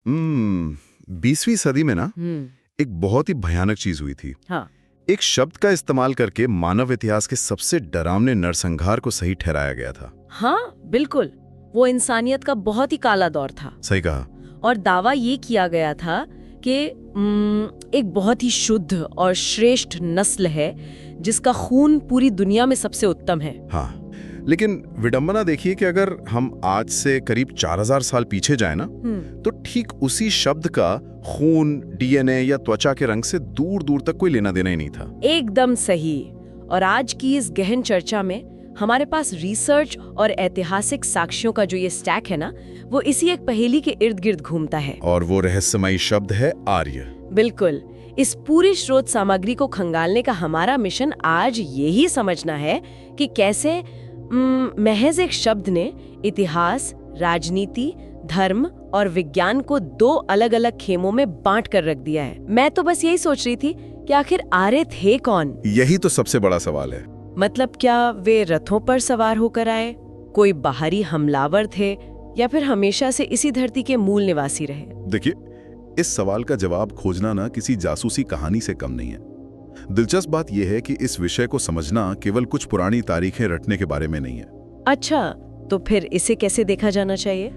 20वीं सदी में ना हम्म। एक बहुत ही भयानक चीज हुई थी। हाँ। एक शब्द का इस्तेमाल करके मानव इतिहास के सबसे डरावने नरसंहार को सही ठहराया गया था। हाँ बिल्कुल, वो इंसानियत का बहुत ही काला दौर था। सही कहा। और दावा ये किया गया था कि एक बहुत ही शुद्ध और श्रेष्ठ नस्ल है जिसका खून पूरी दुनिया में सबसे उत्तम है। हाँ, लेकिन विडंबना देखिए कि अगर हम आज से करीब 4000 साल पीछे जाएं ना, तो ठीक उसी शब्द का खून, डीएनए या त्वचा के रंग से दूर दूर तक कोई लेना देना ही नहीं था। एकदम सही। और आज की इस गहन चर्चा में हमारे पास रिसर्च और ऐतिहासिक साक्ष्यों का जो ये स्टैक है ना, वो इसी एक पहेली के इर्द गिर्द घूमता है। और वो रहस्यमयी शब्द है आर्य। बिल्कुल। इस पूरी स्रोत सामग्री को खंगालने का हमारा मिशन आज यही समझना है कि कैसे महज एक शब्द ने इतिहास, राजनीति, धर्म और विज्ञान को दो अलग अलग खेमों में बांट कर रख दिया है। मैं तो बस यही सोच रही थी कि आखिर आर्य थे कौन? यही तो सबसे बड़ा सवाल है। मतलब क्या वे रथों पर सवार होकर आए, कोई बाहरी हमलावर थे, या फिर हमेशा से इसी धरती के मूल निवासी रहे? देखिए, इस सवाल का जवाब खोजना ना किसी जासूसी कहानी से कम नहीं है। दिलचस्प बात यह है कि इस विषय को समझना केवल कुछ पुरानी तारीखें रटने के बारे में नहीं है। अच्छा, तो फिर इसे कैसे देखा जाना चाहिए?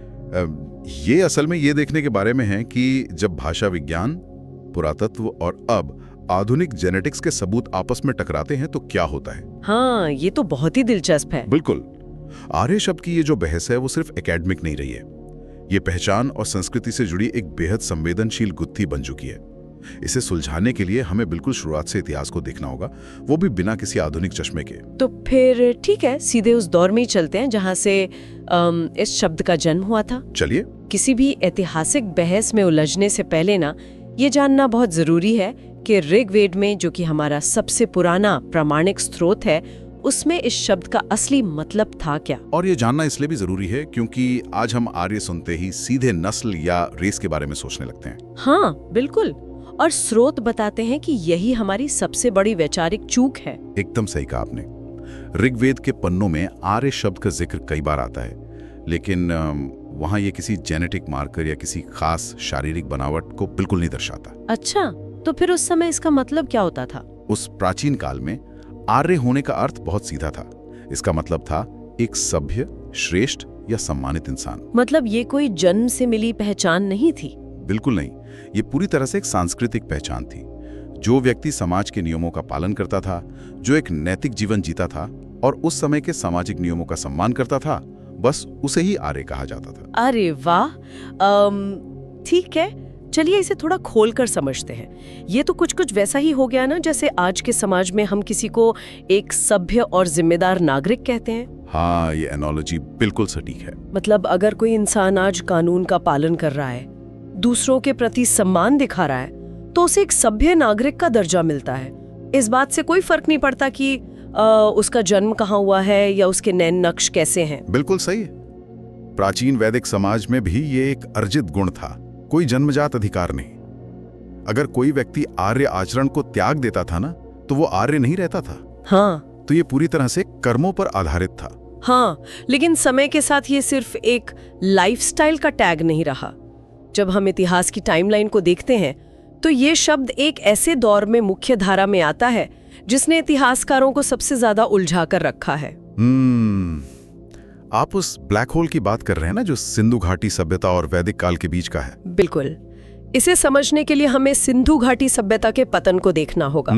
ये असल में ये देखने के बारे में है कि जब भाषा विज्ञान, पुरातत्व और अब आधुनिक जेनेटिक्स के सबूत आपस में टकराते हैं तो क्या होता है। हाँ, ये तो बहुत ही दिलचस्प है। बिल्कुल। आर्य शब्द की ये जो बहस है वो सिर्फ एकेडमिक नहीं रही है। ये पहचान और संस्कृति से जुड़ी एक बेहद संवेदनशील गुत्थी बन चुकी है। इसे सुलझाने के लिए हमें बिल्कुल शुरुआत से इतिहास को देखना होगा, वो भी बिना किसी आधुनिक चश्मे के। तो फिर ठीक है, सीधे उस दौर में ही चलते हैं जहाँ से इस शब्द का जन्म हुआ था। चलिए। किसी भी ऐतिहासिक बहस में उलझने से पहले ना, ये जानना बहुत जरूरी है कि ऋग्वेद में, जो कि हमारा सबसे पुराना प्रामाणिक स्रोत है, उसमें इस शब्द का असली मतलब था क्या। और ये जानना इसलिए भी जरूरी है क्योंकि आज हम आर्य सुनते ही सीधे नस्ल या रेस के बारे में सोचने लगते हैं। हाँ बिल्कुल, और स्रोत बताते हैं कि यही हमारी सबसे बड़ी वैचारिक चूक है। एकदम सही कहा आपने। ऋग्वेद के पन्नों में आर्य शब्द का जिक्र कई बार आता है, लेकिन वहाँ ये किसी जेनेटिक मार्कर या किसी खास शारीरिक बनावट को बिल्कुल नहीं दर्शाता। अच्छा, तो फिर उस समय इसका मतलब क्या होता था? उस प्राचीन काल में आर्य होने का अर्थ बहुत सीधा था। इसका मतलब था एक सभ्य, श्रेष्ठ या सम्मानित इंसान। मतलब ये कोई जन्म से मिली पहचान नहीं थी? बिल्कुल नहीं। ये पूरी तरह से एक सांस्कृतिक पहचान थी। जो व्यक्ति समाज के नियमों का पालन करता था, जो एक नैतिक जीवन जीता था और उस समय के सामाजिक नियमों का सम्मान करता था, बस उसे ही आर्य कहा जाता था। अरे वाह, ठीक है, चलिए इसे थोड़ा खोलकर समझते हैं। ये तो कुछ वैसा ही हो गया ना, जैसे आज के समाज में हम किसी को एक सभ्य और जिम्मेदार नागरिक कहते हैं। हाँ, ये एनालॉजी बिल्कुल सटीक है। मतलब अगर कोई इंसान आज कानून का पालन कर रहा है, दूसरों के प्रति सम्मान दिखा रहा है, तो उसे एक सभ्य नागरिक का दर्जा मिलता है। इस बात से कोई फर्क नहीं पड़ता कि उसका जन्म कहाँ हुआ है या उसके नैन नक्श कैसे हैं। बिल्कुल सही है। प्राचीन वैदिक समाज में भी ये एक अर्जित गुण था, कोई जन्मजात अधिकार नहीं। अगर कोई व्यक्ति आर्य आचरण को त्याग देता था ना, तो वो आर्य नहीं रहता था। हाँ, तो ये पूरी तरह से कर्मों पर आधारित था। हाँ, लेकिन समय के साथ ये सिर्फ एक लाइफस्टाइल का टैग नहीं रहा। जब हम इतिहास की टाइमलाइन को देखते हैं, तो ये शब्द एक ऐसे दौर में मुख्य धारा में आता है जिसने इतिहासकारों को सबसे ज्यादा उलझा कर रखा है। आप उस ब्लैक होल की बात कर रहे हैं ना, जो सिंधु घाटी सभ्यता और वैदिक काल के बीच का है। बिल्कुल। इसे समझने के लिए हमें सिंधु घाटी सभ्यता के पतन को देखना होगा।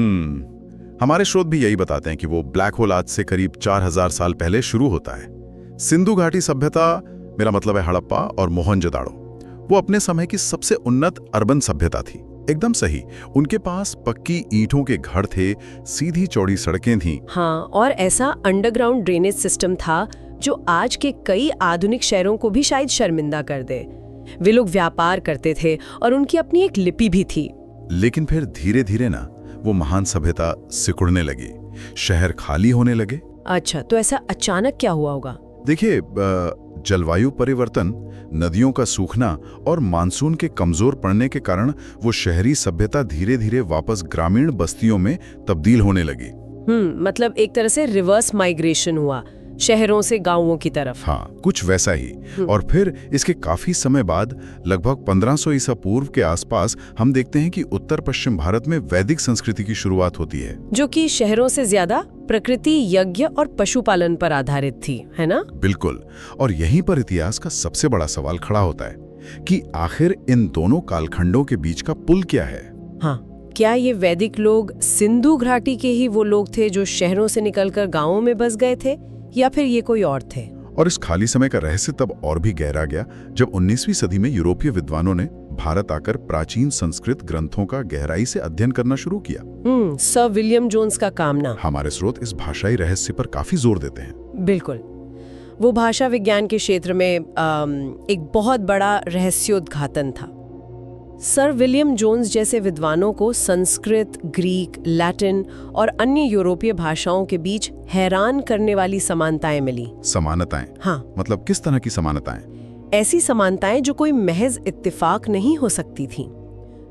हमारे स्रोत भी यही बताते हैं कि वो ब्लैक होल आज से करीब 4000 साल पहले शुरू होता है। सिंधु घाटी सभ्यता, मेरा मतलब है हड़प्पा और मोहनजोदाड़ो, वो अपने समय की सबसे उन्नत अर्बन सभ्यता थी। एकदम सही। उनके पास पक्की ईंटों के घर थे, सीधी चौड़ी सड़कें थीं। हाँ, और ऐसा अंडरग्राउंड ड्रेनेज सिस्टम था जो आज के कई आधुनिक शहरों को भी शायद शर्मिंदा कर दे। वे लोग व्यापार करते थे और उनकी अपनी एक लिपि भी थी। लेकिन फिर धीरे धीरे ना वो महान सभ्यता सिकुड़ने लगी, शहर खाली होने लगे। अच्छा, तो ऐसा अचानक क्या हुआ होगा? देखिए, जलवायु परिवर्तन, नदियों का सूखना और मानसून के कमजोर पड़ने के कारण वो शहरी सभ्यता धीरे धीरे वापस ग्रामीण बस्तियों में तब्दील होने लगी। मतलब एक तरह से रिवर्स माइग्रेशन हुआ, शहरों से गांवों की तरफ। हाँ, कुछ वैसा ही। और फिर इसके काफी समय बाद लगभग 1500 ईसा पूर्व के आसपास हम देखते हैं कि उत्तर पश्चिम भारत में वैदिक संस्कृति की शुरुआत होती है, जो कि शहरों से ज्यादा प्रकृति, यज्ञ और पशुपालन पर आधारित थी, है ना? बिल्कुल। और यहीं पर इतिहास का सबसे बड़ा सवाल खड़ा होता है कि आखिर इन दोनों कालखंडों के बीच का पुल क्या है। हाँ, क्या ये वैदिक लोग सिंधु घाटी के ही वो लोग थे जो शहरों से निकलकर गांवों में बस गए थे, या फिर ये कोई और थे? और इस खाली समय का रहस्य तब और भी गहरा गया जब 19वीं सदी में यूरोपीय विद्वानों ने भारत आकर प्राचीन संस्कृत ग्रंथों का गहराई से अध्ययन करना शुरू किया। सर विलियम जोन्स का काम ना। हमारे स्रोत इस भाषाई रहस्य पर काफी जोर देते हैं। बिल्कुल। वो भाषा विज्ञान के क्षेत्र में एक बहुत बड़ा रहस्योद्घाटन था। सर विलियम जोन्स जैसे विद्वानों को संस्कृत, ग्रीक, लैटिन और अन्य यूरोपीय भाषाओं के बीच हैरान करने वाली समानताएं मिली। समानताएं? हाँ। मतलब किस तरह की समानताएं? ऐसी समानताएं जो कोई महज इत्तेफाक नहीं हो सकती थीं।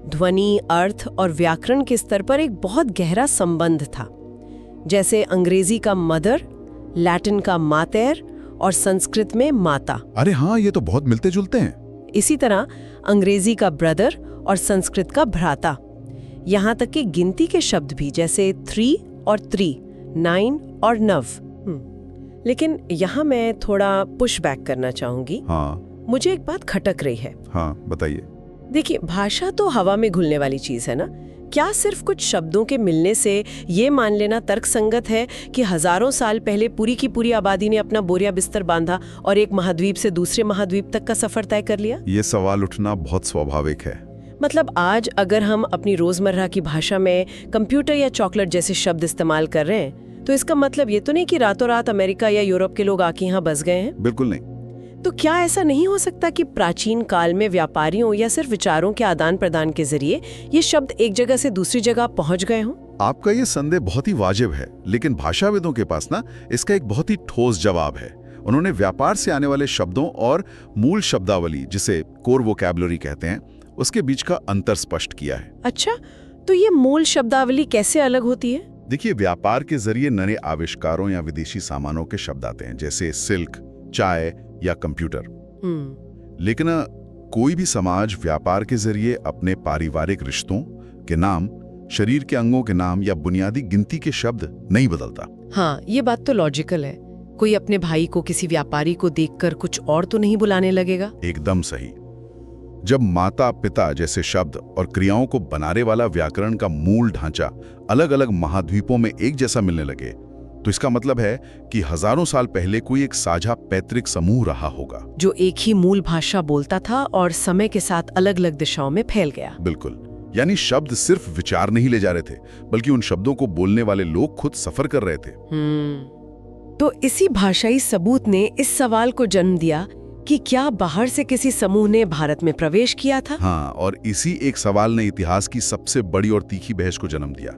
ध्वनि, अर्थ और व्याकरण के स्तर पर एक बहुत गहरा संबंध था। जैसे अंग्रेजी का मदर, लैटिन का मातेर और संस्कृत में माता। अरे हाँ, ये तो बहुत मिलते जुलते हैं। इसी तरह अंग्रेजी का ब्रदर और संस्कृत का भ्राता। यहाँ तक कि गिनती के शब्द भी, जैसे 3 और 3, 9 और 9। लेकिन यहाँ मैं थोड़ा पुश बैक करना चाहूंगी। हाँ। मुझे एक बात खटक रही है। हाँ, बताइए। देखिए, भाषा तो हवा में घुलने वाली चीज है ना। क्या सिर्फ कुछ शब्दों के मिलने से ये मान लेना तर्कसंगत है कि हजारों साल पहले पूरी की पूरी आबादी ने अपना बोरिया बिस्तर बांधा और एक महाद्वीप से दूसरे महाद्वीप तक का सफर तय कर लिया? ये सवाल उठना बहुत स्वाभाविक है। मतलब आज अगर हम अपनी रोजमर्रा की भाषा में कंप्यूटर या चॉकलेट जैसे शब्द इस्तेमाल कर रहे हैं, तो इसका मतलब ये तो नहीं कि रातों रात अमेरिका या यूरोप के लोग आके यहाँ बस गए हैं। बिल्कुल नहीं। तो क्या ऐसा नहीं हो सकता कि प्राचीन काल में व्यापारियों या सिर्फ विचारों के आदान प्रदान के जरिए ये शब्द एक जगह से दूसरी जगह पहुंच गए हों? आपका ये संदेह बहुत ही वाजिब है, लेकिन भाषाविदों के पास ना इसका एक बहुत ही ठोस जवाब है। उन्होंने व्यापार से आने वाले शब्दों और मूल शब्दावली, जिसे कोर वोकैबुलरी कहते हैं, उसके बीच का अंतर स्पष्ट किया है। अच्छा, तो ये मूल शब्दावली कैसे अलग होती है? देखिए, व्यापार के जरिए नए आविष्कारों या विदेशी सामानों के शब्द आते हैं, जैसे सिल्क, चाय या कंप्यूटर। लेकिन कोई भी समाज व्यापार के जरिए अपने पारिवारिक रिश्तों के नाम, शरीर के अंगों के नाम या बुनियादी गिनती के शब्द नहीं बदलता। हाँ, ये बात तो लॉजिकल है। कोई अपने भाई को किसी व्यापारी को देखकर कुछ और तो नहीं बुलाने लगेगा। एकदम सही। जब माता, पिता जैसे शब्द और क्रियाओं को बनाने वाला व्याकरण का मूल ढांचा अलग अलग महाद्वीपों में एक जैसा मिलने लगे, तो इसका मतलब है कि हजारों साल पहले कोई एक साझा पैतृक समूह रहा होगा जो एक ही मूल भाषा बोलता था और समय के साथ अलग अलग दिशाओं में फैल गया। बिल्कुल। यानी शब्द सिर्फ विचार नहीं ले जा रहे थे, बल्कि उन शब्दों को बोलने वाले लोग खुद सफर कर रहे थे। तो इसी भाषाई सबूत ने इस सवाल को जन्म दिया कि क्या बाहर से किसी समूह ने भारत में प्रवेश किया था? हाँ, और इसी एक सवाल ने इतिहास की सबसे बड़ी और तीखी बहस को जन्म दिया।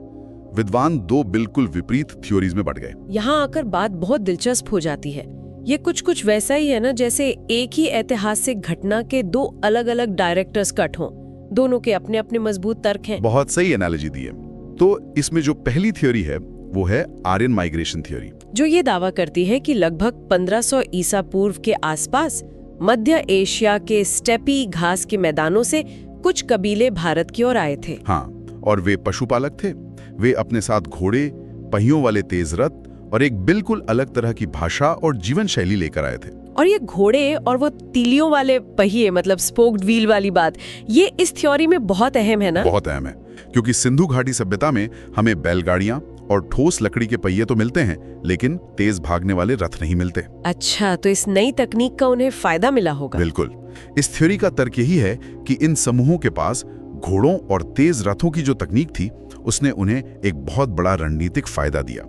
विद्वान दो बिल्कुल विपरीत थ्योरीज में बढ़ गए। यहाँ आकर बात बहुत दिलचस्प हो जाती है। ये कुछ वैसा ही है ना, जैसे एक ही ऐतिहासिक घटना के दो अलग अलग डायरेक्टर्स कट हों। दोनों के अपने अपने मजबूत तर्क हैं। बहुत सही एनालॉजी दी है। तो इसमें जो पहली थ्योरी है वो है आर्यन माइग्रेशन थ्योरी, जो ये दावा करती है कि लगभग 1500 ईसा पूर्व के आसपास मध्य एशिया के स्टेपी घास के मैदानों से कुछ कबीले भारत की ओर आए थे। हाँ, और वे पशुपालक थे। वे अपने साथ घोड़े, पहियों वाले तेज रथ और एक बिल्कुल अलग तरह की भाषा और जीवन शैली लेकर आए थे। और ये घोड़े और वो तीलियों वाले पहिए, मतलब स्पोक्ड व्हील वाली बात, ये इस थ्योरी में बहुत अहम है ना? बहुत अहम है, क्योंकि सिंधु घाटी सभ्यता में हमें बैलगाड़ियां और ठोस लकड़ी के पहिए तो मिलते हैं, लेकिन तेज भागने वाले रथ नहीं मिलते। अच्छा, तो इस नई तकनीक का उन्हें फायदा मिला होगा। बिल्कुल। इस थ्योरी का तर्क यही है कि इन समूहों के पास घोड़ों और तेज रथों की जो तकनीक थी, उसने उन्हें एक बहुत बड़ा रणनीतिक फायदा दिया।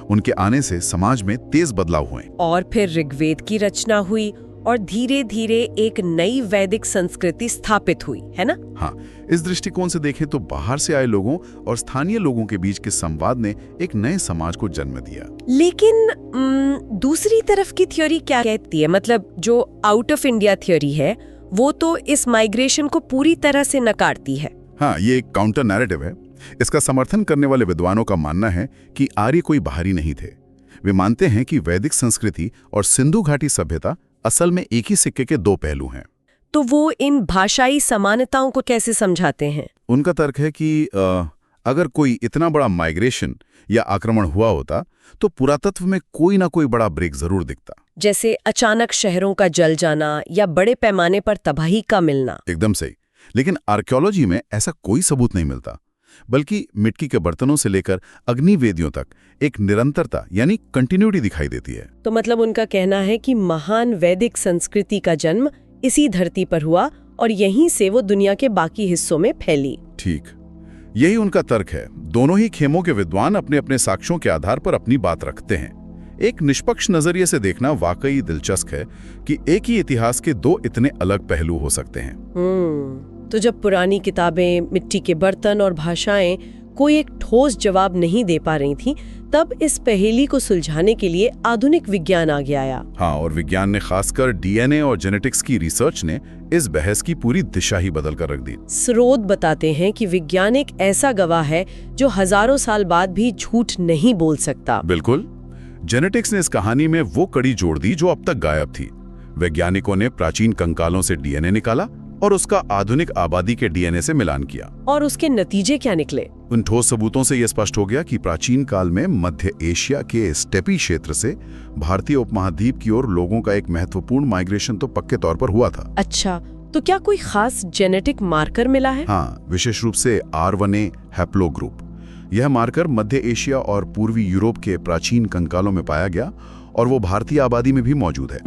उनके आने से समाज में तेज बदलाव हुए और फिर ऋग्वेद की रचना हुई और धीरे धीरे एक नई वैदिक संस्कृति स्थापित हुई, है ना? हाँ, इस दृष्टिकोण से देखें तो बाहर से आए लोगों और स्थानीय लोगों के बीच के संवाद ने एक नए समाज को जन्म दिया। लेकिन दूसरी तरफ की थ्योरी क्या कहती है? मतलब जो आउट ऑफ इंडिया थ्योरी है, वो तो इस माइग्रेशन को पूरी तरह से नकारती है। हाँ, ये एक काउंटर नैरेटिव है। इसका समर्थन करने वाले विद्वानों का मानना है कि आर्य कोई बाहरी नहीं थे। वे मानते हैं कि वैदिक संस्कृति और सिंधु घाटी सभ्यता असल में एक ही सिक्के के दो पहलू हैं। तो वो इन भाषाई समानताओं को कैसे समझाते हैं? उनका तर्क है कि अगर कोई इतना बड़ा माइग्रेशन या आक्रमण हुआ होता तो पुरातत्व में कोई ना कोई बड़ा ब्रेक जरूर दिखता। जैसे अचानक शहरों का जल जाना या बड़े पैमाने पर तबाही का मिलना। एकदम सही। लेकिन आर्कियोलॉजी में ऐसा कोई सबूत नहीं मिलता, बल्कि मिट्टी के बर्तनों से लेकर अग्निवेदियों तक एक निरंतरता यानी कंटिन्यूटी दिखाई देती है। तो मतलब उनका कहना है कि महान वैदिक संस्कृति का जन्म इसी धरती पर हुआ और यहीं से वो दुनिया के बाकी हिस्सों में फैली। ठीक, यही उनका तर्क है। दोनों ही खेमों के विद्वान अपने अपने साक्ष्यों के आधार पर अपनी बात रखते हैं। एक निष्पक्ष नजरिए से देखना वाकई दिलचस्प है कि एक ही इतिहास के दो इतने अलग पहलू हो सकते हैं। तो जब पुरानी किताबें, मिट्टी के बर्तन और भाषाएं कोई एक ठोस जवाब नहीं दे पा रही थी, तब इस पहेली को सुलझाने के लिए आधुनिक विज्ञान आगे आया। हाँ, और विज्ञान ने खासकर डीएनए और जेनेटिक्स की रिसर्च ने इस बहस की पूरी दिशा ही बदल कर रख दी। स्रोत बताते हैं कि विज्ञान एक ऐसा गवाह है जो हजारों साल बाद भी झूठ नहीं बोल सकता। बिल्कुल। जेनेटिक्स ने इस कहानी में वो कड़ी जोड़ दी जो अब तक गायब थी। वैज्ञानिकों ने प्राचीन कंकालों से डीएनए निकाला और उसका आधुनिक आबादी के डीएनए से मिलान किया। और उसके नतीजे क्या निकले? उन ठोस सबूतों से यह स्पष्ट हो गया कि प्राचीन काल में मध्य एशिया के स्टेपी क्षेत्र से भारतीय उपमहाद्वीप की ओर लोगों का एक महत्वपूर्ण माइग्रेशन तो पक्के तौर पर हुआ था। अच्छा, तो क्या कोई खास जेनेटिक मार्कर मिला है? हाँ, विशेष रूप से R1A हैप्लो ग्रुप। यह मार्कर मध्य एशिया और पूर्वी यूरोप के प्राचीन कंकालों में पाया गया और वो भारतीय आबादी में भी मौजूद है।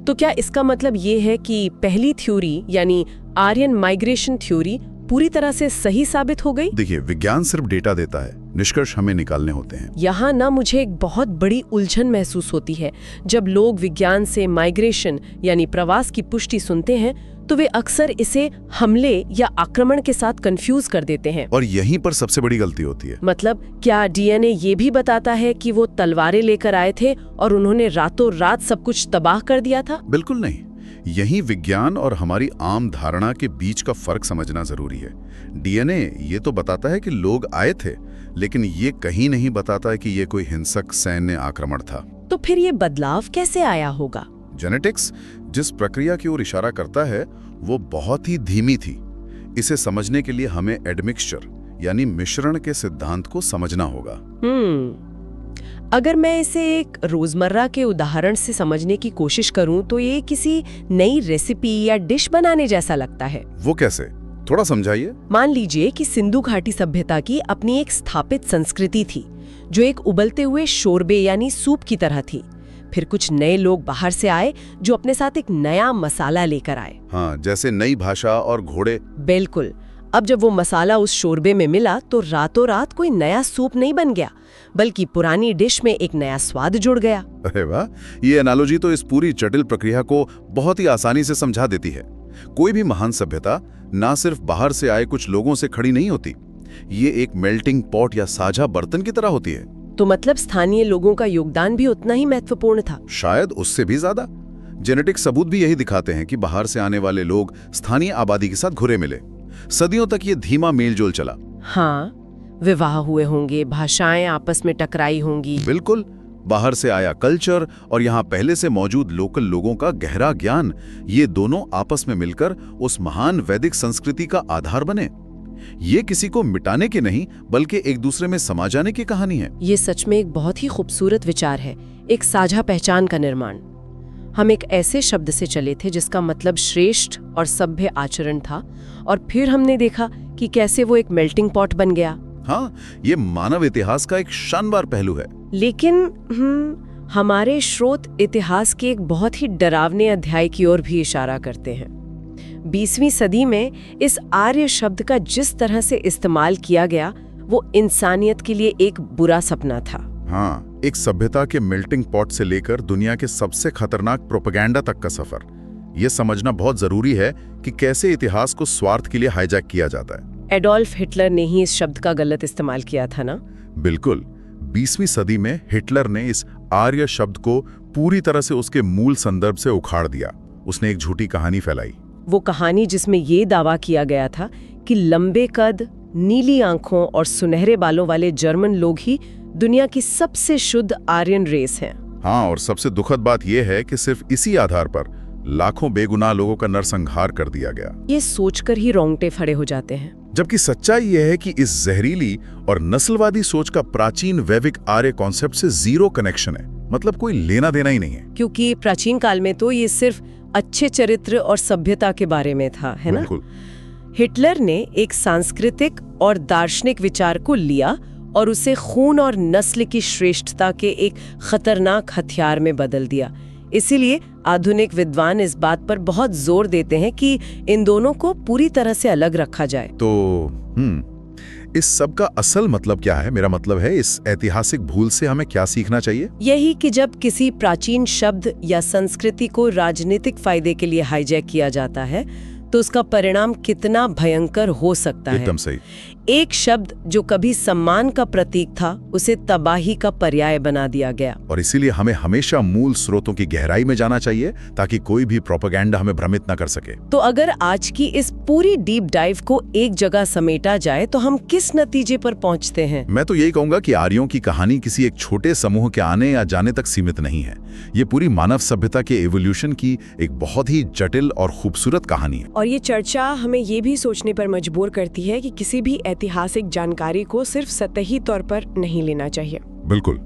तो क्या इसका मतलब ये है कि पहली थ्योरी यानी आर्यन माइग्रेशन थ्योरी पूरी तरह से सही साबित हो गई? देखिए, विज्ञान सिर्फ डेटा देता है, निष्कर्ष हमें निकालने होते हैं। यहाँ ना मुझे एक बहुत बड़ी उलझन महसूस होती है। जब लोग विज्ञान से माइग्रेशन यानी प्रवास की पुष्टि सुनते हैं तो वे अक्सर इसे हमले या आक्रमण के साथ कंफ्यूज कर देते हैं। और यहीं पर सबसे बड़ी गलती होती है। मतलब क्या डीएनए ये भी बताता है कि वो तलवारें लेकर आए थे और उन्होंने रातों रात सब कुछ तबाह कर दिया था? बिल्कुल नहीं। यही विज्ञान और हमारी आम धारणा के बीच का फर्क समझना जरूरी है। डीएनए ये तो बताता है कि लोग आए थे, लेकिन ये कहीं नहीं बताता है कि ये कोई हिंसक सैन्य आक्रमण था। तो फिर ये बदलाव कैसे आया होगा? जेनेटिक्स जिस प्रक्रिया की ओर इशारा करता है वो बहुत ही धीमी थी। इसे समझने के लिए हमें एडमिक्सचर यानी मिश्रण के सिद्धांत को समझना होगा। अगर मैं इसे एक रोजमर्रा के उदाहरण से समझने की कोशिश करूं तो ये किसी नई रेसिपी या डिश बनाने जैसा लगता है। वो कैसे? थोड़ा समझाइए। मान लीजिए कि सिंधु घाटी सभ्यता की अपनी एक स्थापित संस्कृति थी जो एक उबलते हुए शोरबे यानी सूप की तरह थी। फिर कुछ नए लोग बाहर से आए जो अपने साथ एक नया मसाला लेकर आए। हाँ, जैसे नई भाषा और घोड़े। बिल्कुल। अब जब वो मसाला उस शोरबे में मिला तो रातों रात कोई नया सूप नहीं बन गया, बल्कि पुरानी डिश में एक नया स्वाद जुड़ गया। अरे वाह, ये एनालॉजी तो इस पूरी जटिल प्रक्रिया को बहुत ही आसानी से समझा देती है। कोई भी महान सभ्यता ना सिर्फ बाहर से आए कुछ लोगों से खड़ी नहीं होती, ये एक मेल्टिंग पॉट या साझा बर्तन की तरह होती है। तो मतलब स्थानीय लोगों का योगदान भी उतना ही महत्वपूर्ण था? शायद उससे भी ज्यादा। जेनेटिक सबूत भी यही दिखाते हैं कि बाहर से आने वाले लोग स्थानीय आबादी के साथ घुले मिले। सदियों तक ये धीमा मेलजोल चला। हाँ, विवाह हुए होंगे, भाषाएं आपस में टकराई होंगी। बिल्कुल। बाहर से आया कल्चर और यहाँ पहले से मौजूद लोकल लोगों का गहरा ज्ञान, ये दोनों आपस में मिलकर उस महान वैदिक संस्कृति का आधार बने। ये किसी को मिटाने की नहीं, बल्कि एक दूसरे में समा जाने की कहानी है। ये सच में एक बहुत ही खूबसूरत विचार है, एक साझा पहचान का निर्माण। हम एक ऐसे शब्द से चले थे जिसका मतलब श्रेष्ठ और सभ्य आचरण था, और फिर हमने देखा कि कैसे वो एक मेल्टिंग पॉट बन गया। हाँ, ये मानव इतिहास का एक शानदार पहलू है। लेकिन हमारे स्रोत इतिहास के एक बहुत ही डरावने अध्याय की ओर भी इशारा करते हैं। 20वीं सदी में इस आर्य शब्द का जिस तरह से इस्तेमाल किया गया वो इंसानियत के लिए एक बुरा सपना था। हाँ, एक सभ्यता के मेल्टिंग पॉट से लेकर दुनिया के सबसे खतरनाक प्रोपेगेंडा तक का सफर। ये समझना बहुत जरूरी है कि कैसे इतिहास को स्वार्थ के लिए हाईजैक किया जाता है। एडोल्फ हिटलर ने ही इस शब्द का गलत इस्तेमाल किया था ना? बिल्कुल। 20वीं सदी में हिटलर ने इस आर्य शब्द को पूरी तरह से उसके मूल संदर्भ से उखाड़ दिया। उसने एक झूठी कहानी फैलाई। वो कहानी जिसमें ये दावा किया गया था कि लंबे कद, नीली आंखों और सुनहरे बालों वाले जर्मन लोग ही दुनिया की सबसे शुद्ध आर्यन रेस हैं। हाँ, और सबसे दुखद बात यह है कि सिर्फ इसी आधार पर लाखों बेगुनाह लोगों का नरसंहार कर दिया गया। ये सोचकर ही रोंगटे खड़े हो जाते हैं। जबकि सच्चाई यह है कि इस जहरीली और नस्लवादी सोच का प्राचीन वैदिक आर्य कॉन्सेप्ट से जीरो कनेक्शन है, मतलब कोई लेना देना ही नहीं है। क्योंकि प्राचीन काल में तो ये सिर्फ अच्छे चरित्र और सभ्यता के बारे में था, है ना? बिल्कुल। हिटलर ने एक सांस्कृतिक और दार्शनिक विचार को लिया और उसे खून और नस्ल की श्रेष्ठता के एक खतरनाक हथियार में बदल दिया। इसीलिए आधुनिक विद्वान इस बात पर बहुत जोर देते हैं कि इन दोनों को पूरी तरह से अलग रखा जाए। तो इस सब का असल मतलब क्या है? मेरा मतलब है, इस ऐतिहासिक भूल से हमें क्या सीखना चाहिए? यही कि जब किसी प्राचीन शब्द या संस्कृति को राजनीतिक फायदे के लिए हाईजैक किया जाता है तो उसका परिणाम कितना भयंकर हो सकता है। एकदम सही। एक शब्द जो कभी सम्मान का प्रतीक था, उसे तबाही का पर्याय बना दिया गया। और इसीलिए हमें हमेशा मूल स्रोतों की गहराई में जाना चाहिए ताकि कोई भी प्रोपेगेंडा हमें भ्रमित न कर सके। तो अगर आज की इस पूरी डीप डाइव को एक जगह समेटा जाए तो हम किस नतीजे पर पहुंचते हैं? मैं तो यही कहूंगा कि आर्यों की कहानी किसी एक छोटे समूह के आने या जाने तक सीमित नहीं है। ये पूरी मानव सभ्यता के एवोल्यूशन की एक बहुत ही जटिल और खूबसूरत कहानी है। और ये चर्चा हमें ये भी सोचने पर मजबूर करती है कि किसी भी ऐतिहासिक जानकारी को सिर्फ सतही तौर पर नहीं लेना चाहिए। बिल्कुल,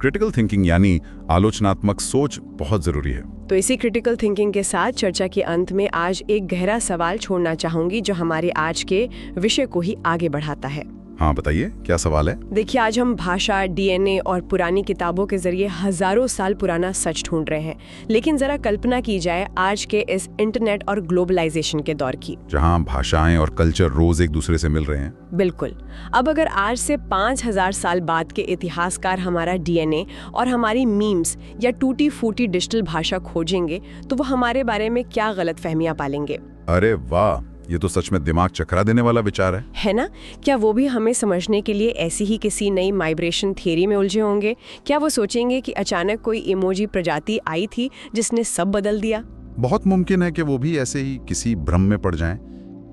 क्रिटिकल थिंकिंग यानी आलोचनात्मक सोच बहुत जरूरी है। तो इसी क्रिटिकल थिंकिंग के साथ चर्चा के अंत में आज एक गहरा सवाल छोड़ना चाहूंगी जो हमारे आज के विषय को ही आगे बढ़ाता है। हाँ बताइए, क्या सवाल है? देखिए, आज हम भाषा, डीएनए और पुरानी किताबों के जरिए हजारों साल पुराना सच ढूंढ रहे हैं। लेकिन जरा कल्पना की जाए आज के इस इंटरनेट और ग्लोबलाइजेशन के दौर की, जहाँ भाषाएं और कल्चर रोज एक दूसरे से मिल रहे हैं। बिल्कुल। अब अगर आज से 5000 साल बाद के इतिहासकार हमारा डीएनए और हमारी मीम्स या टूटी फूटी डिजिटल भाषा खोजेंगे तो वो हमारे बारे में क्या गलतफहमियां पालेंगे? अरे वाह, ये तो सच में दिमाग चकरा देने वाला विचार है ना? क्या वो भी हमें समझने के लिए ऐसी ही किसी नई माइग्रेशन थियरी में उलझे होंगे? क्या वो सोचेंगे कि अचानक कोई इमोजी प्रजाति आई थी जिसने सब बदल दिया? बहुत मुमकिन है कि वो भी ऐसे ही किसी भ्रम में पड़ जाएं।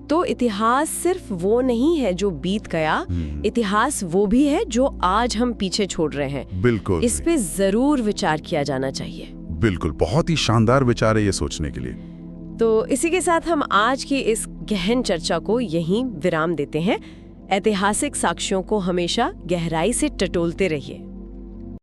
तो इतिहास सिर्फ वो नहीं है जो बीत गया, इतिहास वो भी है जो आज हम पीछे छोड़ रहे हैं। बिल्कुल, इस पे जरूर विचार किया जाना चाहिए। बिल्कुल, बहुत ही शानदार विचार है ये सोचने के लिए। तो इसी के साथ हम आज की इस गहन चर्चा को यहीं विराम देते हैं। ऐतिहासिक साक्ष्यों को हमेशा गहराई से टटोलते रहिए।